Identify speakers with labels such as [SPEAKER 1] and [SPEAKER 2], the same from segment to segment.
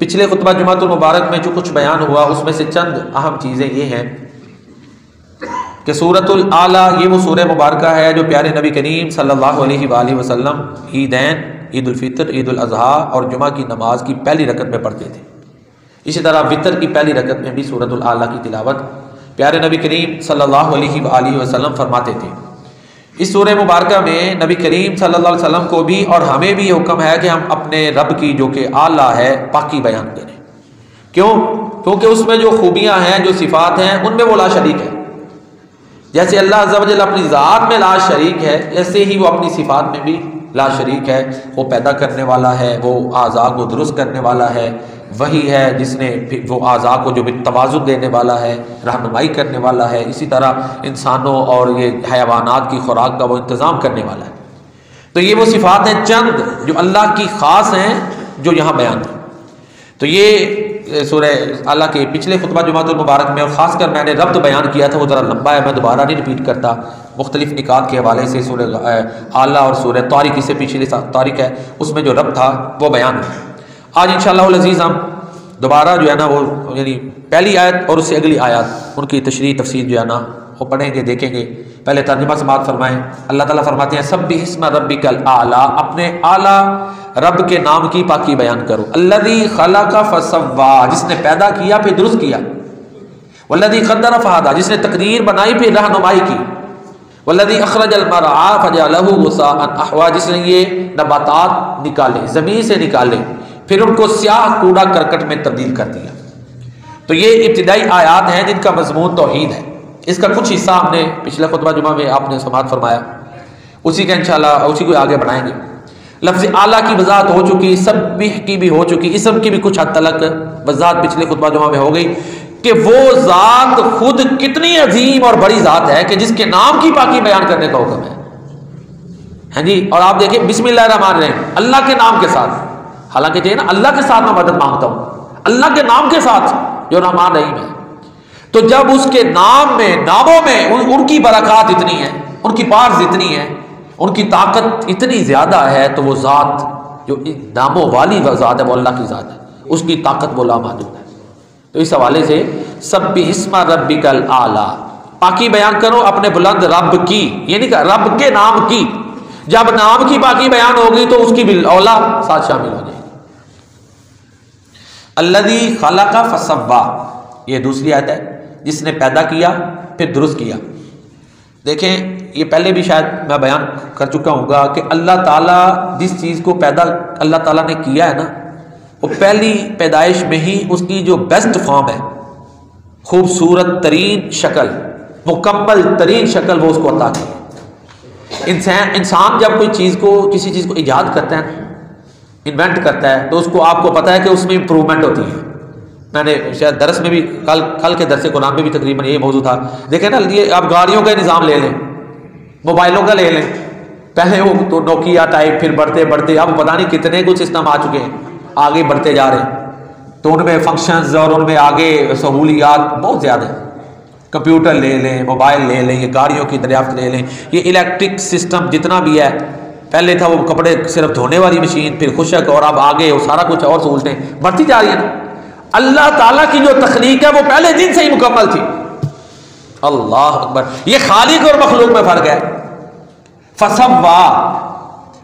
[SPEAKER 1] पिछले खुतबा जुमातुल मुबारक में जो कुछ बयान हुआ उसमें से चंद अहम चीज़ें ये हैं कि सूरतुल आला ये वो सूरह मुबारक है जो प्यारे नबी करीम सल्लल्लाहु अलैहि वसल्लम ईदैन, ईद उल फितर, ईद उल अज़हा और जुमा की नमाज की पहली रकत में पढ़ते थे। इसी तरह वितर की पहली रकत में भी सूरतुल आला की तिलावत प्यारे नबी करीम सल्लल्लाहु अलैहि वसल्लम फरमाते थे। इस सूरह मुबारक में नबी करीम सल्लल्लाहु अलैहि वसल्लम को भी और हमें भी ये हुक्म है कि हम अपने रब की जो कि आला है पाकी बयान करें। क्यों? क्योंकि उसमें जो खूबियाँ हैं, जो सिफ़ात हैं, उनमें वो ला शरीक है। जैसे अल्लाह अज़्ज़ा व जल्ल अपनी ज़ात में ला शरीक है, ऐसे ही वो अपनी सिफ़ात में भी ला शरीक है। वो पैदा करने वाला है, वो आज़ा को दुरुस्त करने वाला है, वही है जिसने वो आज़ा को जो भी तवाज़ुन देने वाला है, रहनुमाई करने वाला है। इसी तरह इंसानों और ये हैवानात की खुराक का वो इंतज़ाम करने वाला है। तो ये वो सिफ़ात हैं चंद जो अल्लाह की ख़ास हैं जो यहाँ बयान है। तो ये सूरह आला के पिछले खुतबा जुमातुल मुबारक में और ख़ासकर मैंने रब्त बयान किया था, वो ज़रा लंबा है, मैं दोबारा नहीं रिपीट करता। मुख्तलिफ निकात के हवाले से सूरह आला और सूरह तारिक, इससे पिछले तारिक है, उसमें जो रब्त था वो बयान है। आज इंशाअल्लाह अज़ीज़ हम दोबारा जो है ना वो यानी पहली आयत और उससे अगली आयत उनकी तशरीह तफसीर जो है ना वो पढ़ेंगे, देखेंगे। पहले तर्जुमा समाअत फरमाएँ। अल्लाह ताला फरमाते हैं सब्बिह इस्मा रब्बिकल आला, अपने आला रब के नाम की पाकी बयान करो। अल्लज़ी खलक़ फसव्वा, जिसने पैदा किया फिर दुरुस्त किया। वल्लज़ी क़द्दर फ़हदा, जिसने तकदीर बनाई फिर रहनुमाई की। वल्लज़ी अख़रजल मरआ फ़जअलहु गुसाअन अहवा, जिसने ये नबातात निकाले, ज़मीन से निकाले, फिर उनको स्याह कूड़ा करकट में तब्दील कर दिया। तो ये इब्तिदाई आयात हैं जिनका मज़मून तौहीद है। इसका कुछ हिस्सा हमने पिछले खुतबा जुमा में आपने समाअत फरमाया, उसी का इंशाअल्लाह उसी को आगे बढ़ाएंगे। लफ्ज़ आला की वज़ाहत हो चुकी, सब्बिह की भी हो चुकी, इसम की भी कुछ हद तक वज़ाहत पिछले खुतबा जुमा में हो गई कि वो ज़ात खुद कितनी अजीम और बड़ी ज़ात है कि जिसके नाम की पाकी बयान करने का हुक्म है जी। और आप देखिए बिस्मिल्लाहिर्रहमानिर्रहीम, अल्लाह के नाम के साथ, हालांकि चाहिए ना अल्लाह के साथ मैं मदद मांगता हूँ, अल्लाह के नाम के साथ जो रहमान रहीम है। तो जब उसके नाम में, नामों में उनकी बरक़ात इतनी है, उनकी पार्स इतनी है, उनकी ताकत इतनी ज़्यादा है, तो वो ज़ात जो नामों वाली ज़ात है वो अल्लाह की ज़ात है, उसकी ताकत वो लामादूद है। तो इस हवाले से सब्बिह इस्मा रब्बिकल आला, पाकी बयान करो अपने बुलंद रब की, ये नहीं कहा रब के नाम की। जब नाम की पाकी बयान होगी तो उसकी भी औला साथ शामिल हो जाएगी। अल्लज़ी खलक़ फसव्वा, ये दूसरी आयत है, जिसने पैदा किया फिर दुरुस्त किया। देखें ये पहले भी शायद मैं बयान कर चुका हूँगा कि अल्लाह ताला जिस चीज़ को पैदा अल्लाह ताला ने किया है ना, वो पहली पैदाइश में ही उसकी जो बेस्ट फॉर्म है, खूबसूरत तरीन शक्ल, मुकम्मल तरीन शक्ल वो उसको अता की। इंसान जब कोई चीज़ को, किसी चीज़ को ईजाद करता है, इन्वेंट करता है, तो उसको आपको पता है कि उसमें इम्प्रूवमेंट होती है। मैंने शायद दरस में भी कल के दरस कुरान में भी तकरीबन ये मौजूद था। देखें ना, ये आप गाड़ियों का निज़ाम ले लें, मोबाइलों का ले लें, पहले वो तो नोकिया टाइप, फिर बढ़ते बढ़ते अब पता नहीं कितने कुछ सिस्टम आ चुके हैं, आगे बढ़ते जा रहे हैं। तो उनमें फंक्शंस और उनमें आगे सहूलियात बहुत ज़्यादा है। कंप्यूटर ले लें, मोबाइल ले लें, ये गाड़ियों की दरियाफ्त ले लें, ये इलेक्ट्रिक सिस्टम जितना भी है, पहले था वो कपड़े सिर्फ धोने वाली मशीन, फिर खुशक, और अब आगे वो सारा कुछ और सहूलतें बढ़ती जा रही है ना। अल्लाह ताला की जो तख्लीक है वो पहले दिन से ही मुकम्मल थी। अल्लाह अकबर, ये खालिक और मखलूक में फर्क है। फसव्वा,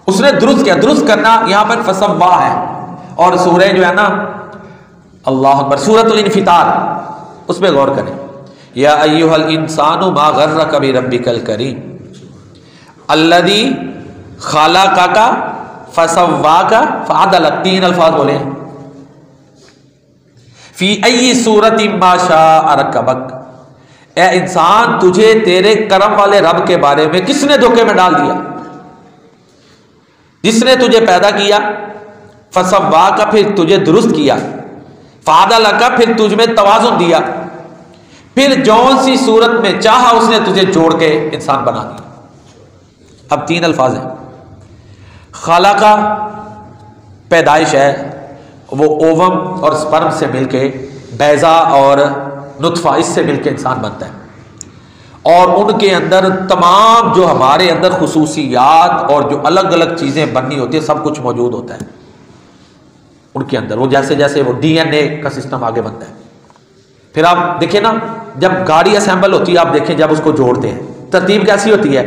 [SPEAKER 1] उसने दुरुस्त किया, दुरुस्त करना यहाँ पर फसव्वा है। और सूरह जो है ना, अल्लाह अकबर, सूरतुल इन्फितार, उस पर गौर करें। या अय्युहल इंसानु मा गर्रका बिरब्बिकल करीम अल्लज़ी खलक़का फसव्वाका फअदलक, 3 अल्फाज बोले हैं। फी अय्यि सूरतिन मा शाअ रकबक, ए इंसान तुझे तेरे करम वाले रब के बारे में किसने धोखे में डाल दिया? जिसने तुझे पैदा किया, फसव्वाका, फिर तुझे दुरुस्त किया, फअदलका, फिर तुझ में तवाज़ुन दिया, फिर जौन सी सूरत में चाहा उसने तुझे जोड़ के इंसान बना दिया। अब 3 अल्फाज हैं। खलक़ा पैदाइश है, वो ओवम और स्पर्म से मिलके बैज़ा और नुत्फ़ा, इससे मिलके इंसान बनता है। और उनके अंदर तमाम जो हमारे अंदर खुसूसियात और जो अलग अलग चीज़ें बननी होती है सब कुछ मौजूद होता है। उनके अंदर, वो जैसे जैसे वो डीएनए का सिस्टम आगे बनता है। फिर आप देखिए ना, जब गाड़ी असेंबल होती है, आप देखें जब उसको जोड़ते हैं, तरतीब कैसी होती है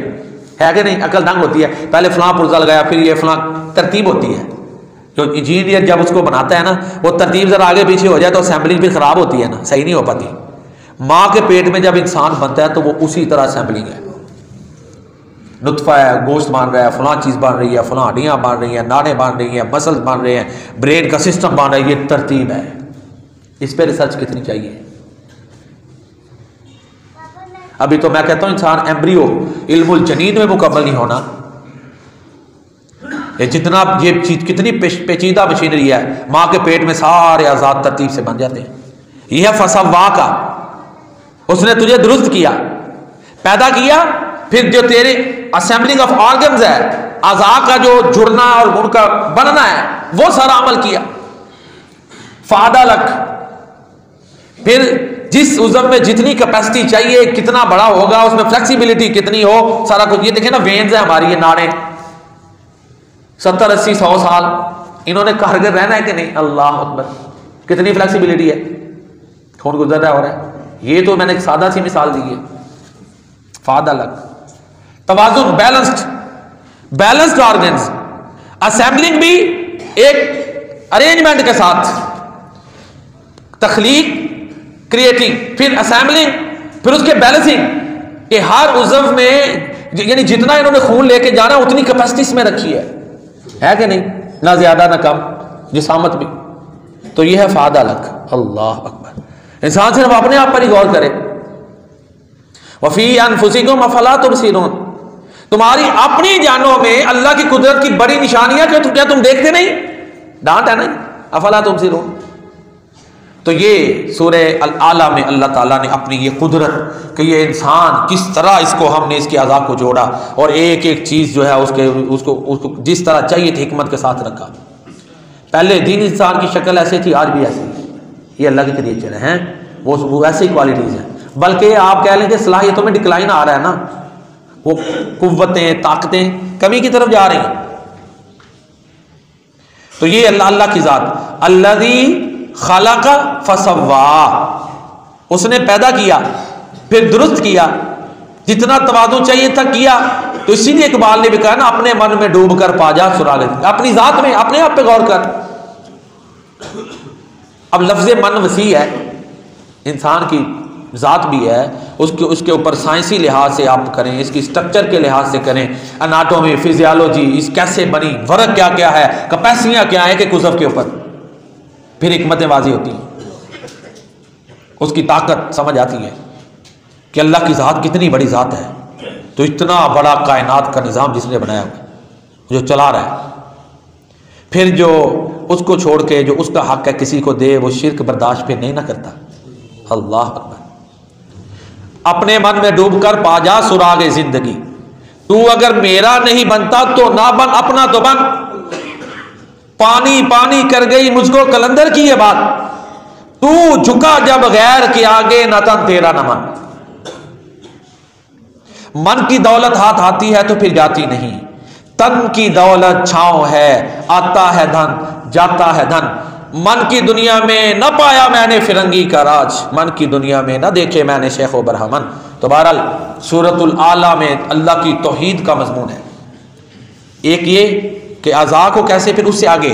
[SPEAKER 1] कि नहीं? अकल दंग होती है, पहले फलां पुर्जा लगाया, फिर ये फलां, तरतीब होती है। जो इंजीनियर जब उसको बनाता है ना, वो तरतीब जरा आगे पीछे हो जाए तो असेंबलिंग फिर खराब होती है ना, सही नहीं हो पाती। माँ के पेट में जब इंसान बनता है तो वो उसी तरह असेंबलिंग है, नुत्फा है, गोश्त बन रहा है, फलां चीज़ बन रही है, फलां हड्डियाँ बन रही हैं, नाड़ें बन रही हैं, मसल्स बन रहे हैं, ब्रेन का सिस्टम बन रहा है, ये तरतीब है। इस पर रिसर्च कितनी चाहिए? अभी तो मैं कहता हूँ इंसान एम्ब्रियो इल्मुल जनीन में मुकम्मल नहीं होना। ये जितना ये चीज कितनी पेचीदा मशीनरी है, माँ के पेट में सारे आजाद तरतीब से बन जाते हैं। यह फसवा का, उसने तुझे दुरुस्त किया, पैदा किया, फिर जो तेरे असेंबलिंग ऑफ ऑर्गन्स है, आज़ा का जो जुड़ना और उनका बनना है, वो सारा अमल किया। फादा लक, फिर जिस उज़व में जितनी कैपेसिटी चाहिए, कितना बड़ा होगा, उसमें फ्लेक्सिबिलिटी कितनी हो, सारा कुछ। ये देखें ना, वेन्स है हमारी, ये नाड़ें 70, 80, 100 साल इन्होंने कारगर रहना है कि नहीं? अल्लाह अकबर, कितनी फ्लेक्सिबिलिटी है, खून गुजर रहा हो रहा है। ये तो मैंने एक सादा सी मिसाल दी है। फादा लक, तवाजुन, बैलेंस्ड ऑर्गन्स, असेंबलिंग भी एक अरेंजमेंट के साथ, तख्लीक, क्रिएटिंग, फिर असेंबलिंग, फिर उसके बैलेंसिंग, कि हर उज़व में यानी जितना इन्होंने खून लेके जाना उतनी कैपेसिटी इसमें रखी है कि नहीं? ना ज्यादा ना कम, जिसामत भी। तो यह है फादा लक। अल्लाह अकबर। इंसान सिर्फ अपने आप पर ही गौर करे। वफी अनफुसिकुम अफला तुबसिरून, तुम्हारी अपनी जानों में अल्लाह की कुदरत की बड़ी निशानियां क्या तुम देखते नहीं? डांट है ना, अफला तुबसिरून। तो ये सूरह अल आला में अल्लाह ताला ने अपनी ये कुदरत कि ये इंसान किस तरह इसको हमने इसके अज़ाब को जोड़ा और एक एक चीज़ जो है उसको जिस तरह चाहिए थी हिकमत के साथ रखा। पहले दिन इंसान की शक्ल ऐसे थी, आज भी ऐसी है। ये अल्लाह की क्रिएचर हैं, वो ऐसी क्वालिटीज़ हैं। बल्कि आप कह लें कि सलाहियतों में डिक्लाइन आ रहा है ना, वो कुव्वतें, ताकतें कमी की तरफ जा रही हैं। तो ये अल्लाह की ज़ात, अल्लज़ी खलका फसव्वा, उसने पैदा किया फिर दुरुस्त किया, जितना तवाज़ुन चाहिए था किया। तो इसीलिए इकबाल ने भी कहा ना, अपने मन में डूब कर पा जा सुराग, अपनी जात में अपने आप पे गौर कर। अब लफ्ज़ मन वसी है, इंसान की जात भी है, उसके ऊपर साइंसी लिहाज से आप करें, इसकी स्ट्रक्चर के लिहाज से करें, एनाटॉमी, फिजियोलॉजी, इस कैसे बनी, वर्क क्या क्या है, कैपेसिटियां क्या है, कि कुज़व के ऊपर फिर हिकमतें वाज़ी होती हैं, उसकी ताकत समझ आती है कि अल्लाह की ज़ात कितनी बड़ी ज़ात है। तो इतना बड़ा कायनात का निज़ाम जिसने बनाया हुआ, जो चला रहा है, फिर जो उसको छोड़ के जो उसका हक है किसी को दे, वो शिर्क बर्दाश्त फिर नहीं ना करता। अल्लाह अकबर। अपने मन में डूब कर पा जा सुराग जिंदगी, तू अगर मेरा नहीं बनता तो ना बन, अपना तो बन। पानी पानी कर गई मुझको कलंदर की ये बात, तू झुका जब गैर के आगे न तन तेरा न मन। मन की दौलत हाथ आती है तो फिर जाती नहीं, तन की दौलत छांव है, आता है धन जाता है धन। मन की दुनिया में न पाया मैंने फिरंगी का राज, मन की दुनिया में न देखे मैंने शेख व बरहमन। तो बहरहाल सूरतुल आला में अल्लाह की तौहीद का मजमून है। एक ये कि अज़ा को कैसे, फिर उससे आगे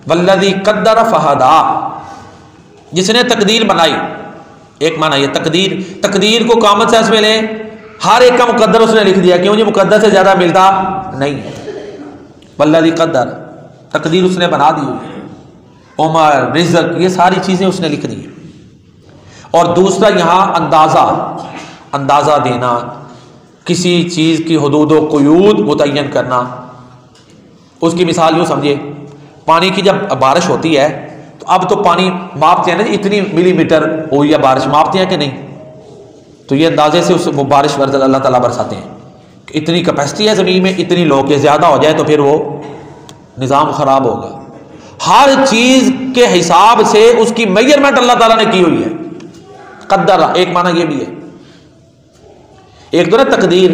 [SPEAKER 1] वल्लज़ी क़द्दर फ़हदा, जिसने तकदीर बनाई। एक माना ये तकदीर को कॉमन सेंस में लें, हर एक का मुकद्दर उसने लिख दिया, क्यों? जी मुकद्दर से ज़्यादा मिलता नहीं है। वल्लज़ी क़द्दर, तकदीर उसने बना दी हुई, उमर, रिज़्क़, ये सारी चीज़ें उसने लिख दी। और दूसरा यहाँ अंदाज़ा देना, किसी चीज़ की हुदूद व क़ुयूद मुतय्यन करना। उसकी मिसाल यूँ समझिए, पानी की जब बारिश होती है तो अब तो पानी मापते हैं ना, इतनी मिलीमीटर हुई है बारिश, मापते हैं कि नहीं? तो ये अंदाजे से उस वो बारिश अल्लाह ताला बरसाते हैं कि इतनी कैपेसिटी है ज़मीन में, इतनी लो के ज़्यादा हो जाए तो फिर वो निज़ाम ख़राब होगा। हर चीज़ के हिसाब से उसकी मेजरमेंट अल्लाह ताला ने की हुई है। कद्दर, एक माना ये भी है। एक तो ना तकदीर,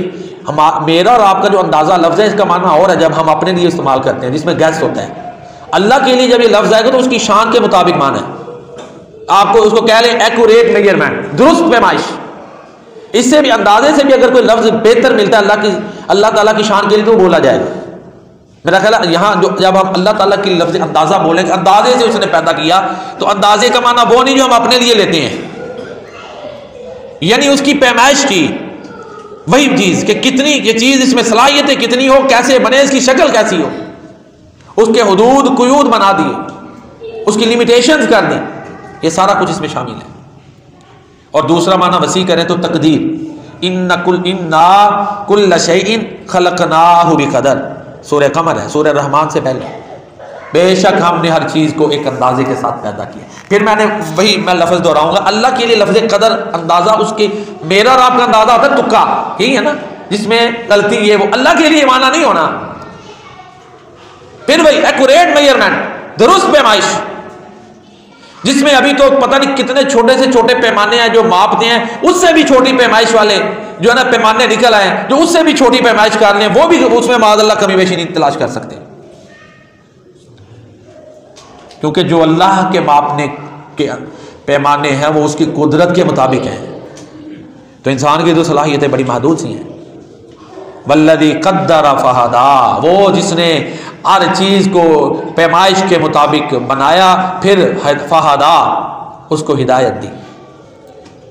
[SPEAKER 1] मेरा और आपका जो अंदाज़ा लफ्ज़ है इसका माना और है जब हम अपने लिए इस्तेमाल करते हैं, जिसमें गैस होता है। अल्लाह के लिए जब ये लफ्ज आएगा तो उसकी शान के मुताबिक माना है। आपको उसको कह लें एक्यूरेट मेजरमेंट, दुरुस्त पैमाइश। इससे भी अंदाजे से भी अगर कोई लफ्ज बेहतर मिलता है अल्लाह ताला की शान के लिए तो बोला जाएगा। मेरा ख्याल है यहाँ जो जब हम अल्लाह ताला की लफ्ज अंदाजा बोलेंगे, अंदाजे से उसने पैदा किया, तो अंदाजे का माना वो नहीं जो हम अपने लिए लेते हैं, यानी उसकी पैमाइश की वही चीज कि कितनी ये चीज इसमें सलाहियतें कितनी हो, कैसे बने, इसकी शक्ल कैसी हो, उसके हुदूद कुयूद बना दिए, उसकी लिमिटेशंस कर दी, ये सारा कुछ इसमें शामिल है। और दूसरा माना वसी करें तो तकदीर, इन्ना कुल्ल शैइन खलकनाहु बिक़दर, सूरह कमर है, सूरह रहमान से पहले। बेशक हमने हर चीज को एक अंदाजे के साथ पैदा किया। फिर मैं लफ्ज दोहराऊंगा, अल्लाह के लिए लफ्ज कदर अंदाजा, उसके मेरा और आपका अंदाजा होता है तुक्का, यही है ना, जिसमें गलती ये वो, अल्लाह के लिए माना नहीं होना। फिर वही एक्यूरेट मेजरमेंट, दुरुस्त पैमाइश, जिसमें अभी तो पता नहीं कितने छोटे से छोटे पैमाने हैं जो मापते हैं, उससे भी छोटी पैमाइश वाले जो है ना पैमाने निकल आए, जो उससे भी छोटी पैमाइश कर लें, वो भी उसमें माज़अल्लाह कमी बेशी नहीं तलाश कर सकते, क्योंकि जो अल्लाह के मापने के पैमाने हैं वो उसकी कुदरत के मुताबिक हैं। तो इंसान की जो सलाहियतें बड़ी महदूद सी हैं। वल्लज़ी क़द्दर फ़हदा, वो जिसने हर चीज को पैमाइश के मुताबिक बनाया, फिर फ़हदा, उसको हिदायत दी।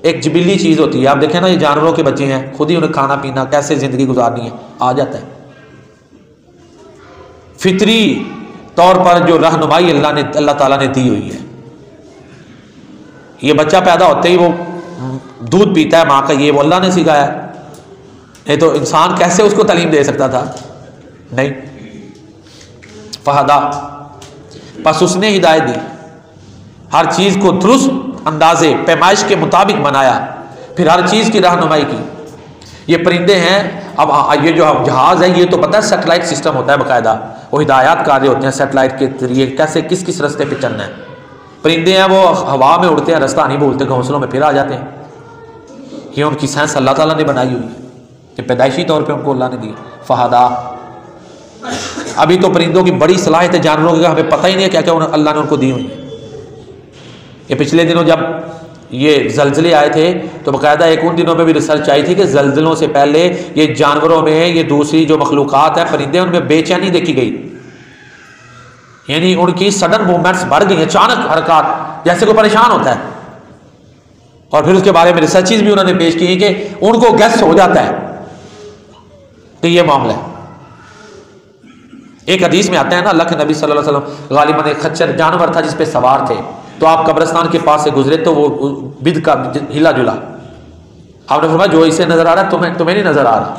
[SPEAKER 1] एक जिबिली चीज होती है, आप देखें ना, ये जानवरों के बच्चे हैं, खुद ही उन्हें खाना पीना कैसे जिंदगी गुजारनी है आ जाता है। फितरी तौर पर जो रहनुमाई अल्लाह ताला ने दी हुई है, ये बच्चा पैदा होते ही वो दूध पीता है माँ का, ये वो अल्लाह ने सिखाया। नहीं तो इंसान कैसे उसको तालीम दे सकता था? नहीं। फहदा, बस उसने हिदायत दी, हर चीज को दुरुस्त अंदाजे पैमाइश के मुताबिक बनाया, फिर हर चीज की रहनुमाई की। ये परिंदे हैं, अब ये जो जहाज है, ये तो पता है सैटेलाइट सिस्टम होता है बाकायदा, वो हिदायत कार्य होते हैं सैटेलाइट के जरिए कैसे किस किस रास्ते पे चलना है। परिंदे हैं वो हवा में उड़ते हैं, रास्ता नहीं भूलते, घोंसलों में फिर आ जाते हैं। ये उनकी साइंस अल्लाह ताला ने बनाई हुई है, ये पैदाइशी तौर पे उनको अल्लाह ने दी। फहदा, अभी तो परिंदों की बड़ी सलाहियत है, जानवरों की हमें पता ही नहीं है क्या क्या अल्लाह ने उनको दी हुई है। ये पिछले दिनों जब ये जलजले आए थे तो बाकायदा एक उन दिनों में भी रिसर्च आई थी कि जलजलों से पहले ये जानवरों में, ये दूसरी जो मखलूक़ात है परिंदे, उनमें बेचैनी देखी गई, यानी उनकी सडन मूवमेंट्स बढ़ गई, अचानक हरकत, जैसे कोई परेशान होता है। और फिर उसके बारे में रिसर्चेज भी उन्होंने पेश की कि उनको गैस हो जाता है कि ये मामला है। एक हदीस में आता है ना, अल्लाह के नबी सल्लल्लाहु अलैहि वसल्लम गालिबन एक खच्चर जानवर था जिस पे सवार थे, तो आप कब्रिस्तान के पास से गुजरे तो वो बिद का हिला जुला, आपने फरमाया जो इसे नजर आ रहा है तुम्हें नहीं नजर आ रहा,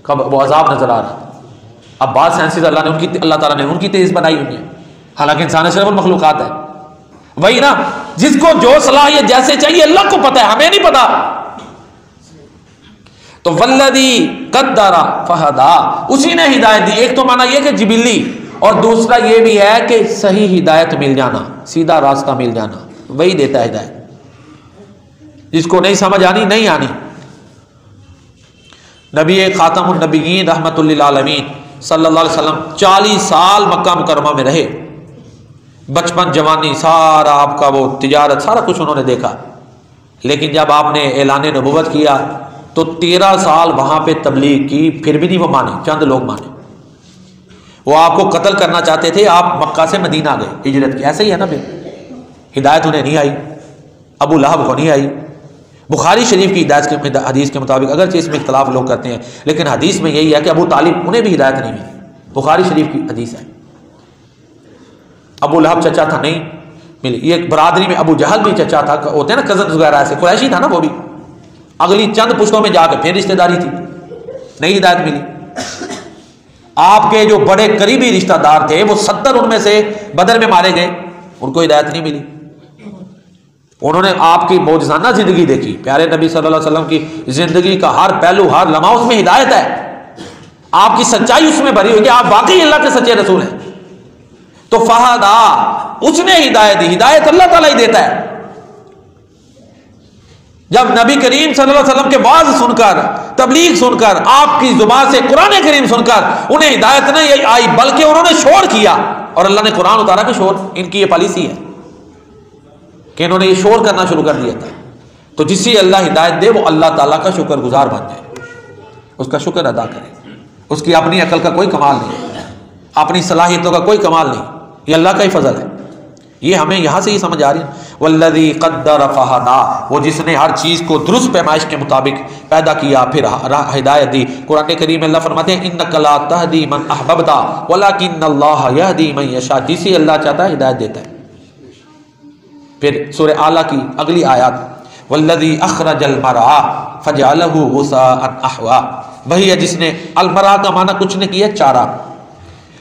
[SPEAKER 1] कब वो अजाब नजर आ रहा। अब बात साइंसिस अल्लाह ताला ने उनकी तेज बनाई हुई है, हालांकि इंसान अशरफुल मखलूकात है। वही ना, जिसको जो सलाहियत जैसे चाहिए अल्लाह को पता है, हमें नहीं पता। तो वल्लज़ी क़द्दर फ़हदा, उसी ने हिदायत दी। एक तो माना यह कि जिबिली, और दूसरा ये भी है कि सही हिदायत मिल जाना, सीधा रास्ता मिल जाना, वही देता है हिदायत। जिसको नहीं समझ आनी नहीं आनी। नबी खातमुन नबीयीन रहमतुल लिल आलमीन सल्लल्लाहु अलैहि वसल्लम 40 साल मक्का मुकरमा में रहे, बचपन जवानी सारा आपका वो तिजारत सारा कुछ उन्होंने देखा। लेकिन जब आपने ऐलान नबुव्वत किया तो 13 साल वहां पे तबलीग की, फिर भी नहीं वो माने, चंद लोग माने। वो आपको कत्ल करना चाहते थे, आप मक्का से मदीना गए हिजरत की, ऐसे ही है ना। फिर हिदायत उन्हें नहीं आई, अबू लहब को नहीं आई। बुखारी शरीफ की हिदायत हदीस के मुताबिक, अगरचे इसमें इख्तलाफ लोग करते हैं, लेकिन हदीस में यही है कि अबू तालिब उन्हें भी हिदायत नहीं मिली। बुखारी शरीफ की हदीस है। अबू लहब चचा था, नहीं मिली। ये बरादरी में अबू जहल भी चचा था, होते हैं ना कजन वगैरह, ऐसे कुरैशी था ना वो भी। अगली चंद पुश्तों में जाकर फिर रिश्तेदारी थी, नहीं हिदायत मिली। आपके जो बड़े करीबी रिश्तेदार थे वो 70 उनमें से बदर में मारे गए, उनको हिदायत नहीं मिली। उन्होंने आपकी मौजज़ाना जिंदगी देखी, प्यारे नबी सल्लल्लाहु अलैहि वसल्लम की जिंदगी का हर पहलू हर लम्हा उसमें हिदायत है, आपकी सच्चाई उसमें भरी हुई है, आप वाकई अल्लाह के सच्चे रसूल हैं। तो फहदा, उसने हिदायत दी, हिदायत अल्लाह ताला ही देता है। जब नबी करीम सल्लल्लाहु अलैहि वसल्लम के वाज सुनकर, तबलीग सुनकर, आपकी जुबान से कुरान करीम सुनकर उन्हें हिदायत नहीं आई, बल्कि उन्होंने शोर किया, और अल्लाह ने कुरान उतारा कि शोर, इनकी ये पॉलिसी है कि इन्होंने ये शोर करना शुरू कर दिया था। तो जिसे अल्लाह हिदायत दे वो अल्लाह ताला का शुक्रगुजार बन जाए, उसका शुक्र अदा करे। उसकी अपनी अकल का कोई कमाल नहीं, अपनी सलाहियतों का कोई कमाल नहीं, ये अल्लाह का ही फजल है। ये हमें यहाँ से ही समझ आ रही है। वल्लज़ी क़द्दर फ़हदा, वो जिसने हर चीज़ को दुरुस्त पैमाइश के मुताबिक पैदा किया फिर हिदायत दी। कुरान करीम में अल्लाह फरमाते हैं इन्नका ला तहदी मन अहबब्ता वलाकिन्नल्लाह यहदी मन यशा, जिसे अल्लाह चाहता है हिदायत देता है। फिर सूरह आला की अगली आयत, वल्लज़ी अखरजल मरआ फजअलहु गुसाअन अहवा, वही है जिसने अलमरा का माना कुछ ने किया चारा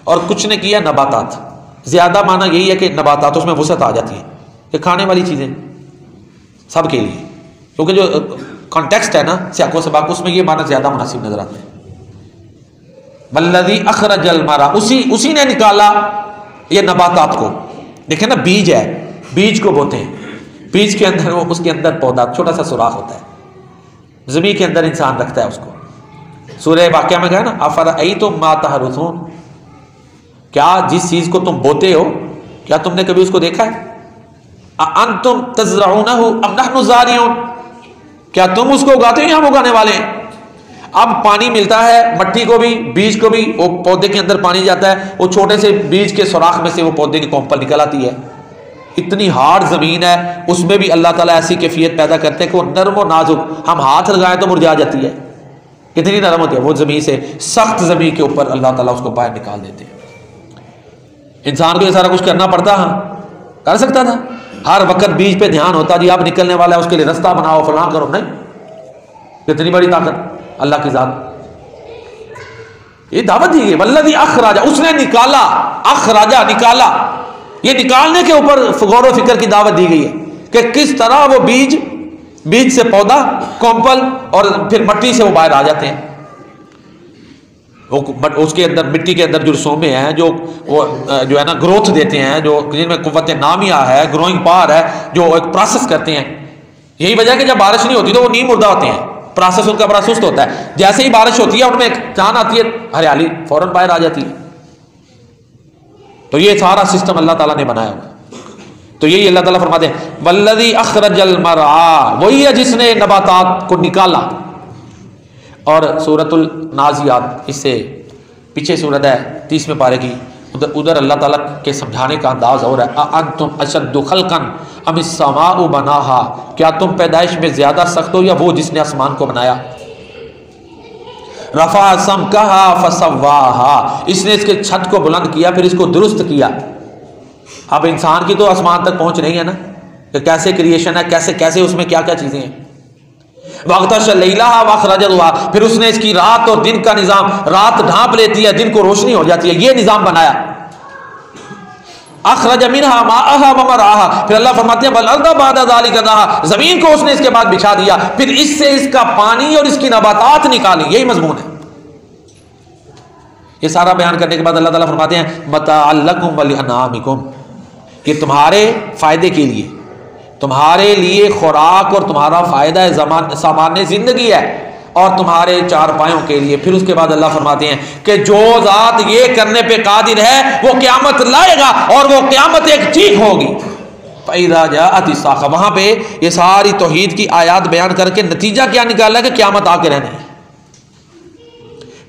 [SPEAKER 1] और कुछ ने किया नबातात। ज़्यादा माना यही है कि नबातात उसमें वसअत आ जाती है कि खाने वाली चीज़ें सब के लिए, क्योंकि जो कॉन्टेक्स्ट है ना सियाको सबाक, उसमें ये माना ज़्यादा मुनासिब नजर आता है। वल्लज़ी अखरजल मरआ, उसी ने निकाला ये नबातात को। देखें ना, बीज है, बीज को बोते हैं, बीज के अंदर वो उसके अंदर पौधा छोटा सा सुराख होता है, ज़मीन के अंदर इंसान रखता है उसको। सूरह वाक़िया में कहा ना अफ़रअय्तुम मा तहरुसून, क्या जिस चीज को तुम बोते हो क्या तुमने कभी उसको देखा है? अंतुम तज़रऊनहु अम नहनु ज़ारिऊन, क्या तुम उसको उगाते हो या हम उगाने वाले हैं? अब पानी मिलता है मट्टी को भी, बीज को भी, वो पौधे के अंदर पानी जाता है, वो छोटे से बीज के सुराख में से वो पौधे की कोंपल निकल आती है। इतनी हार्ड जमीन है, उसमें भी अल्लाह ताला ऐसी कैफियत पैदा करते हैं कि वो नरम और नाजुक, हम हाथ लगाएं तो मुरझा जाती है। कितनी नरम होती है वो जमीन से, सख्त जमीन के ऊपर अल्लाह ताला उसको बाहर निकाल देते हैं। इंसान को ये सारा कुछ करना पड़ता, हाँ कर सकता था, हर वक्त बीज पे ध्यान होता जी अब निकलने वाला है उसके लिए रास्ता बनाओ फलां करो, नहीं। कितनी बड़ी ताकत अल्लाह की जात, ये दावत दी गई। वल्लज़ी अखराजा, उसने निकाला, अखराजा निकाला, ये निकालने के ऊपर गौर व फिक्र की दावत दी गई है कि किस तरह वो बीज से पौधा, कोंपल और फिर मट्टी से वो बाहर आ जाते हैं। उसके अंदर मिट्टी के अंदर जो रसोमे हैं जो वो जो है ना ग्रोथ देते हैं, जो जिनमें कुव्वत नामिया है, ग्रोइंग पावर है, जो एक प्रोसेस करते हैं। यही वजह है कि जब बारिश नहीं होती तो वो नीम मुर्दा होते हैं, प्रोसेस उनका बड़ा सुस्त होता है। जैसे ही बारिश होती है उनमें एक जान आती है, हरियाली फौरन बाहर आ जाती है। तो ये सारा सिस्टम अल्लाह ताला ने बनाया हुआ। तो यही अल्लाह ताला फरमाते हैं वल्लज़ी अखरजल मरआ, वही है जिसने नबातात को निकाला। और सूरतुल नाज़ियात, इससे पीछे सूरत है 30वें पारे की, उधर अल्लाह ताला के समझाने का अंदाज और है। अंतुम अशद्दु खल्कन अमिस समाउ बनाहा, क्या तुम पैदाइश में ज्यादा सख्त हो या वो जिसने आसमान को बनाया। रफा समकहा फसव्वाहा, इसने इसके छत को बुलंद किया फिर इसको दुरुस्त किया। अब इंसान की तो आसमान तक पहुंच नहीं है ना कि कैसे क्रिएशन है, कैसे कैसे उसमें क्या क्या चीजें हैं। फिर उसने इसकी रात और दिन का निजाम, रात ढांप लेती है, दिन को रोशनी हो जाती है, ये निजाम बनाया। अखरज मिनहा माअहा व मरआहा, फिर अल्लाह फरमाते हैं बल अर्दा बाद ज़ालिका दहा, जमीन को उसने इसके बाद बिछा दिया, फिर इससे इसका पानी और इसकी नबातात निकाली। यही मजमून है। ये सारा बयान करने के बाद अल्लाह ताला फरमाते हैं मताअल लकुम व लिअनआमिकुम, ये तुम्हारे फायदे के लिए, तुम्हारे लिए खुराक और तुम्हारा फायदा है, सामान्य जिंदगी है और तुम्हारे चार पायों के लिए। फिर उसके बाद अल्लाह फरमाते हैं कि जो जात ये करने पे कादिर है वो क़यामत लाएगा और वो क़यामत एक चीख होगी। फ़इज़ा जाअत इस्साक़ा, वहां पे ये सारी तौहीद की आयत बयान करके नतीजा क्या निकाला कि क़यामत आके रहनी है।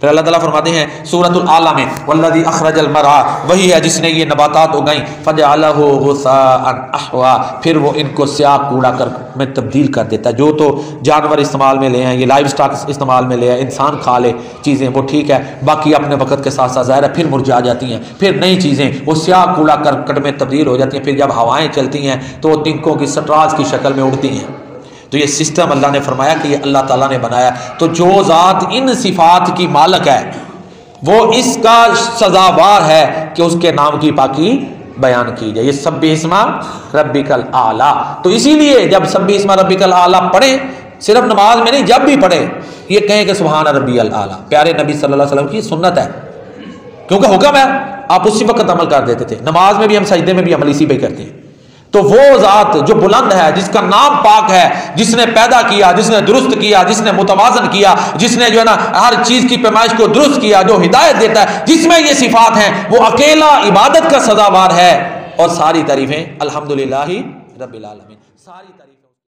[SPEAKER 1] फिर अल्लाह ताला फरमाते हैं सूरतुल आला में वल्लज़ी अखरजल मरआ, वही है जिसने ये नबातात उगाई, फजअलहु गुसाअन अहवा, फिर वो इनको स्याह कूड़ा कर में तब्दील कर देता है। जो तो जानवर इस्तेमाल में ले आए, ये लाइव स्टॉक इस्तेमाल में ले आए, इंसान खा ले चीज़ें वो ठीक है, बाकी अपने वक्त के साथ साथ ज़ाहिर है फिर मुरझा जाती हैं, फिर नई चीज़ें वो स्याह कूड़ा करकट में तब्दील हो जाती हैं। फिर जब हवाएँ चलती हैं तो वो तिनकों की स्ट्राज की शक्ल में उड़ती हैं। तो ये सिस्टम अल्लाह ने फरमाया कि ये अल्लाह ताला ने बनाया। तो जो ज़ात इन सिफात की मालक है वो इसका सजावार है कि उसके नाम की पाकी बयान की जाए। ये सब्बिहिस्मा रब्बिकल आला, तो इसीलिए जब सब्बिहिस्मा रब्बिकल आला पढ़े, सिर्फ नमाज में नहीं, जब भी पढ़े ये कहें कि सुभान रब्बियल आला। प्यारे नबी सल्लल्लाहु अलैहि वसल्लम की सुन्नत है, क्योंकि हुक्म है, आप उसी वक्त अमल कर देते थे। नमाज में भी हम सजदे में भी अमल इसी पे करते हैं। तो वो ज़ात जो बुलंद है, जिसका नाम पाक है, जिसने पैदा किया, जिसने दुरुस्त किया, जिसने मुतवाज़न किया, जिसने जो है ना हर चीज़ की पैमाइश को दुरुस्त किया, जो हिदायत देता है, जिसमें ये सिफात हैं, वो अकेला इबादत का सज़ावार है। और सारी तारीफ़ें अल्हम्दुलिल्लाहि रब्बिल आलमीन, सारी तारीफ़ें।